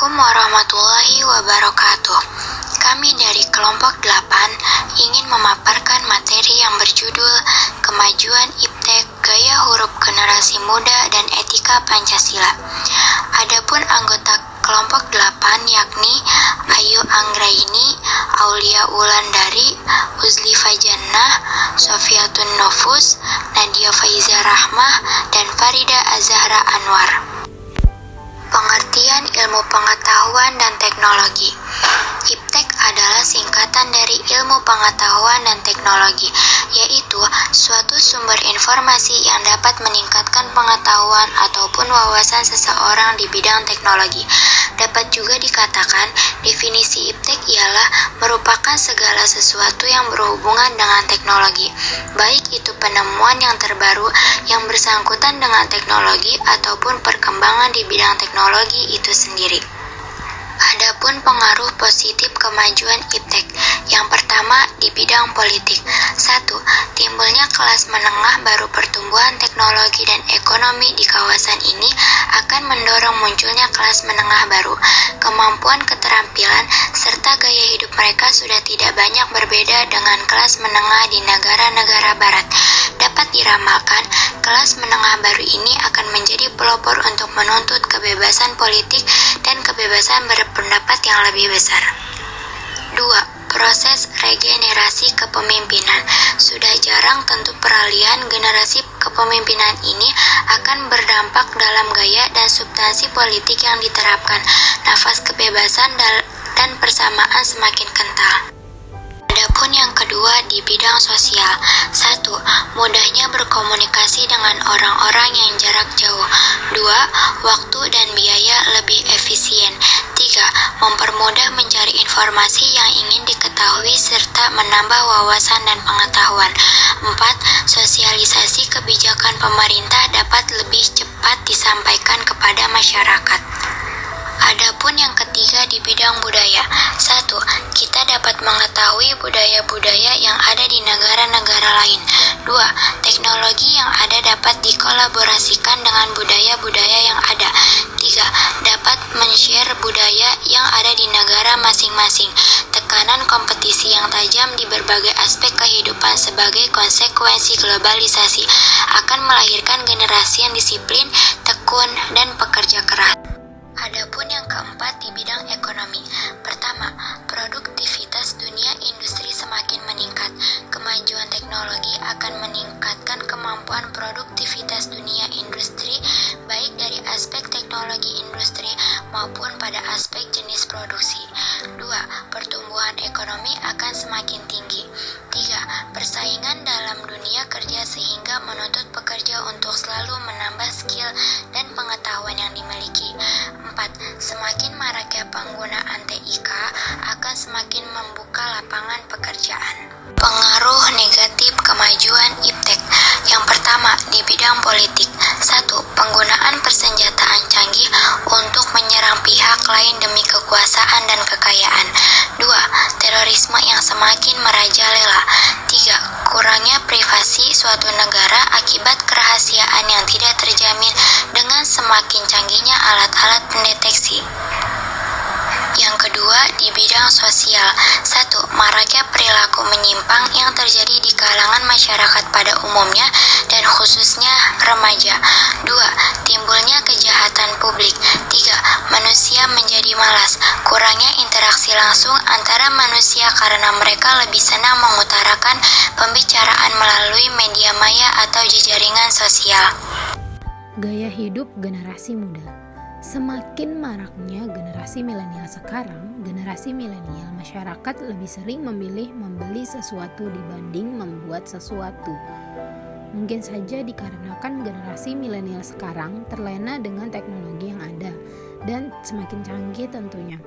Assalamualaikum warahmatullahi wabarakatuh. Kami dari kelompok 8 ingin memaparkan materi yang berjudul Kemajuan Iptek, Gaya Huruf Generasi Muda dan Etika Pancasila. Adapun anggota kelompok 8 yakni Ayu Anggraini, Aulia Wulandari, Uzli Fajannah, Sofiatun Nofus, Nadia Faiza Rahmah, dan Farida Azahra Anwar. Pengertian ilmu pengetahuan dan teknologi. Iptek adalah singkatan dari ilmu pengetahuan dan teknologi, yaitu suatu sumber informasi yang dapat meningkatkan pengetahuan ataupun wawasan seseorang di bidang teknologi. Dapat juga dikatakan, definisi Iptek ialah merupakan segala sesuatu yang berhubungan dengan teknologi, baik itu penemuan yang terbaru yang bersangkutan dengan teknologi ataupun perkembangan di bidang teknologi itu sendiri. Adapun pengaruh positif kemajuan Iptek. Yang pertama, di bidang politik. 1. Timbulnya kelas menengah baru. Pertumbuhan teknologi dan ekonomi di kawasan ini akan mendorong munculnya kelas menengah baru. Kemampuan, keterampilan, serta gaya hidup mereka sudah tidak banyak berbeda dengan kelas menengah di negara-negara barat. Dapat diramalkan, kelas menengah baru ini akan menjadi pelopor untuk menuntut kebebasan politik dan kebebasan berpendapat yang lebih besar. 2. Proses regenerasi kepemimpinan. Sudah jarang tentu peralihan generasi kepemimpinan ini akan berdampak dalam gaya dan substansi politik yang diterapkan. Nafas kebebasan dan persamaan semakin kental. Adapun yang kedua di bidang sosial. 1. Mudahnya berkomunikasi dengan orang-orang yang jarak jauh. 2. Waktu dan biaya lebih efisien. 3. Mempermudah mencari informasi yang ingin diketahui serta menambah wawasan dan pengetahuan. 4. Sosialisasi kebijakan pemerintah dapat lebih cepat disampaikan kepada masyarakat. Adapun yang ketiga di bidang budaya. 1. Kita dapat mengetahui budaya-budaya yang ada di negara-negara lain. 2. Teknologi yang ada dapat dikolaborasikan dengan budaya-budaya yang ada. 3. Dapat men-share budaya yang ada di negara masing-masing. Tekanan kompetisi yang tajam di berbagai aspek kehidupan sebagai konsekuensi globalisasi akan melahirkan generasi yang disiplin, tekun, dan pekerja keras. Adapun yang keempat di bidang ekonomi. Pertama, produktivitas dunia industri semakin meningkat. Kemajuan teknologi akan meningkatkan kemampuan produktivitas dunia industri baik dari aspek teknologi industri maupun pada aspek jenis produksi. 2. Pertumbuhan ekonomi akan semakin tinggi. 3. Persaingan dalam dunia kerja sehingga menuntut pekerja untuk selalu menambah skill dan pengetahuan yang dimiliki. 4. Semakin maraknya penggunaan TIK akan semakin membuka lapangan pekerjaan. Pengaruh negatif kemajuan Iptek. Yang pertama, di bidang politik. 1. Penggunaan persenjataan canggih untuk menyerang pihak lain demi kekuasaan dan kekayaan. 2. Terorisme yang semakin merajalela. 3. Kurangnya privasi suatu negara akibat kerahasiaan yang tidak terjamin dengan semakin canggihnya alat-alat pendeteksi. Yang kedua, di bidang sosial. 1. Maraknya perilaku menyimpang yang terjadi di kalangan masyarakat pada umumnya dan khususnya remaja. 2. Timbulnya kejahatan publik. 3. Manusia menjadi malas. Kurangnya interaksi langsung antara manusia karena mereka lebih senang mengutarakan pembicaraan melalui media maya atau jejaringan sosial. Gaya hidup generasi muda. Semakin maraknya generasi milenial sekarang, generasi milenial masyarakat lebih sering memilih membeli sesuatu dibanding membuat sesuatu. Mungkin saja dikarenakan generasi milenial sekarang terlena dengan teknologi yang ada dan semakin canggih tentunya.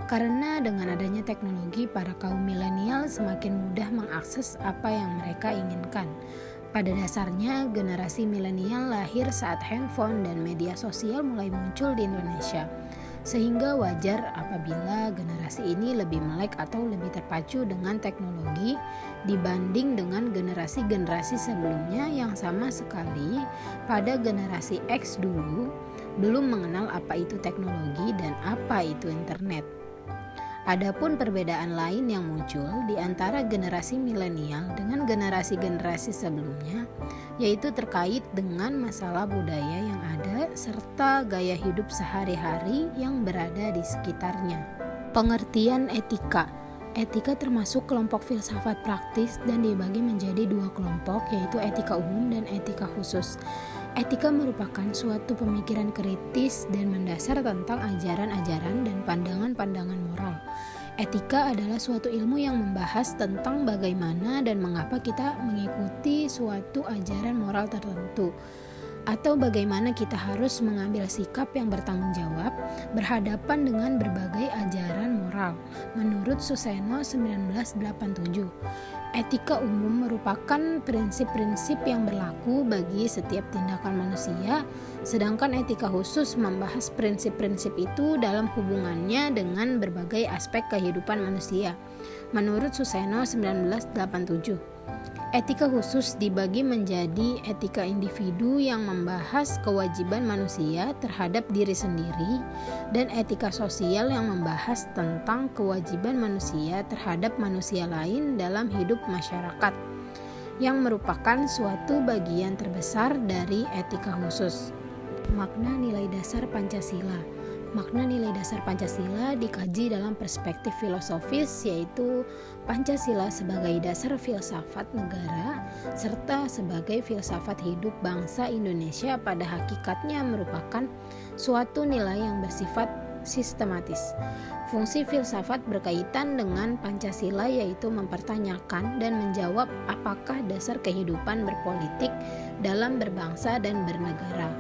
Karena dengan adanya teknologi, para kaum milenial semakin mudah mengakses apa yang mereka inginkan. Pada dasarnya, generasi milenial lahir saat handphone dan media sosial mulai muncul di Indonesia. Sehingga wajar apabila generasi ini lebih melek atau lebih terpacu dengan teknologi dibanding dengan generasi-generasi sebelumnya yang sama sekali pada generasi X dulu belum mengenal apa itu teknologi dan apa apa itu internet. Adapun perbedaan lain yang muncul di antara generasi milenial dengan generasi-generasi sebelumnya, yaitu terkait dengan masalah budaya yang ada serta gaya hidup sehari-hari yang berada di sekitarnya. Pengertian etika. Etika termasuk kelompok filsafat praktis dan dibagi menjadi dua kelompok, yaitu etika umum dan etika khusus. Etika merupakan suatu pemikiran kritis dan mendasar tentang ajaran-ajaran dan pandangan-pandangan moral. Etika adalah suatu ilmu yang membahas tentang bagaimana dan mengapa kita mengikuti suatu ajaran moral tertentu, atau bagaimana kita harus mengambil sikap yang bertanggung jawab berhadapan dengan berbagai ajaran moral. Menurut Suseno 1987, etika umum merupakan prinsip-prinsip yang berlaku bagi setiap tindakan manusia, sedangkan etika khusus membahas prinsip-prinsip itu dalam hubungannya dengan berbagai aspek kehidupan manusia. Menurut Suseno 1987, etika khusus dibagi menjadi etika individu yang membahas kewajiban manusia terhadap diri sendiri dan etika sosial yang membahas tentang kewajiban manusia terhadap manusia lain dalam hidup masyarakat, yang merupakan suatu bagian terbesar dari etika khusus. Makna nilai dasar Pancasila. Makna nilai dasar Pancasila dikaji dalam perspektif filosofis, yaitu Pancasila sebagai dasar filsafat negara serta sebagai filsafat hidup bangsa Indonesia pada hakikatnya merupakan suatu nilai yang bersifat sistematis. Fungsi filsafat berkaitan dengan Pancasila yaitu mempertanyakan dan menjawab apakah dasar kehidupan berpolitik dalam berbangsa dan bernegara.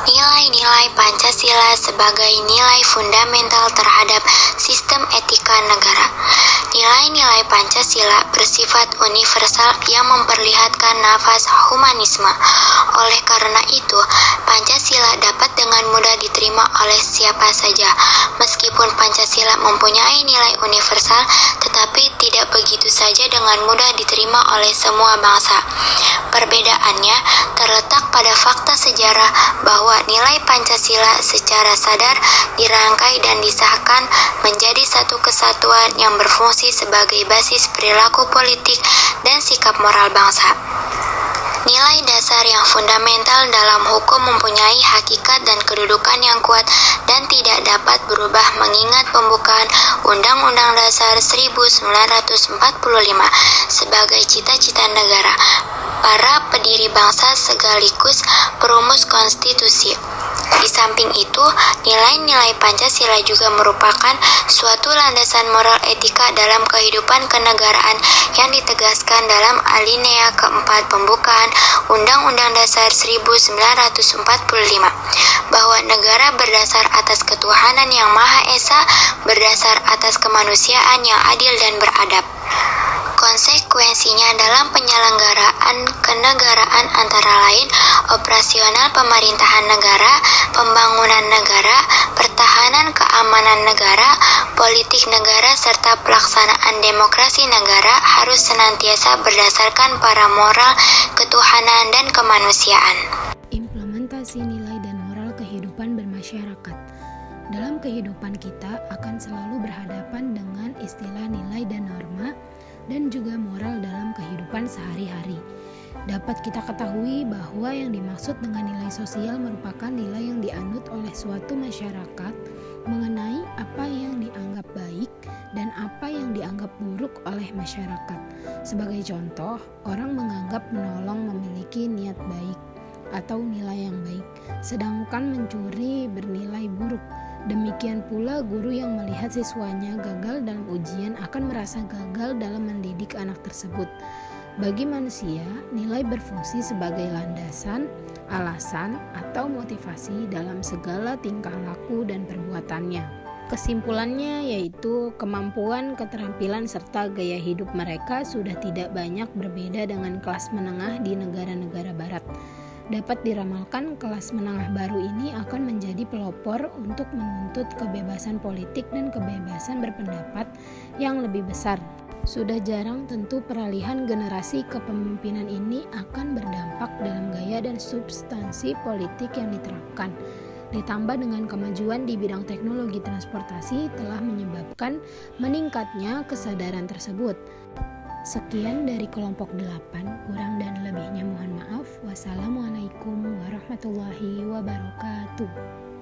Nilai-nilai Pancasila sebagai nilai fundamental terhadap sistem etika negara. Nilai-nilai Pancasila bersifat universal yang memperlihatkan nafas humanisme. Oleh karena itu, Pancasila dapat dengan mudah diterima oleh siapa saja. Meskipun Pancasila mempunyai nilai universal, tetapi tidak begitu saja dengan mudah diterima oleh semua bangsa. Perbedaannya terletak pada fakta sejarah bahwa nilai Pancasila secara sadar dirangkai dan disahkan menjadi satu kesatuan yang berfungsi sebagai basis perilaku politik dan sikap moral bangsa. Nilai dasar yang fundamental dalam hukum mempunyai hakikat dan kedudukan yang kuat dan tidak dapat berubah mengingat pembukaan Undang-Undang Dasar 1945 sebagai cita-cita negara, para pendiri bangsa sekaligus perumus konstitusi. Di samping itu, nilai-nilai Pancasila juga merupakan suatu landasan moral etika dalam kehidupan kenegaraan yang ditegaskan dalam alinea keempat pembukaan Undang-Undang Dasar 1945, bahwa negara berdasar atas ketuhanan yang Maha Esa, berdasar atas kemanusiaan yang adil dan beradab. Konsekuensinya dalam penyelenggaraan kenegaraan antara lain operasional pemerintahan negara, pembangunan negara, pertahanan keamanan negara, politik negara, serta pelaksanaan demokrasi negara harus senantiasa berdasarkan para moral, ketuhanan, dan kemanusiaan. Implementasi nilai dan moral kehidupan bermasyarakat. Dalam kehidupan kita akan selalu berhadapan dengan istilah nilai dan norma dan juga moral dalam kehidupan sehari-hari. Dapat kita ketahui bahwa yang dimaksud dengan nilai sosial merupakan nilai yang dianut oleh suatu masyarakat mengenai apa yang dianggap baik dan apa yang dianggap buruk oleh masyarakat. Sebagai contoh, orang menganggap menolong memiliki niat baik atau nilai yang baik, sedangkan mencuri bernilai buruk. Demikian pula guru yang melihat siswanya gagal dalam ujian akan merasa gagal dalam mendidik anak tersebut. Bagi manusia, nilai berfungsi sebagai landasan, alasan, atau motivasi dalam segala tingkah laku dan perbuatannya. Kesimpulannya yaitu kemampuan, keterampilan, serta gaya hidup mereka sudah tidak banyak berbeda dengan kelas menengah di negara-negara barat. Dapat diramalkan kelas menengah baru ini akan menjadi pelopor untuk menuntut kebebasan politik dan kebebasan berpendapat yang lebih besar. Sudah jarang tentu peralihan generasi kepemimpinan ini akan berdampak dalam gaya dan substansi politik yang diterapkan. ditambah dengan kemajuan di bidang teknologi transportasi telah menyebabkan meningkatnya kesadaran tersebut. Sekian dari kelompok 8, kurang dan lebihnya mohon maaf. Wassalamualaikum warahmatullahi wabarakatuh.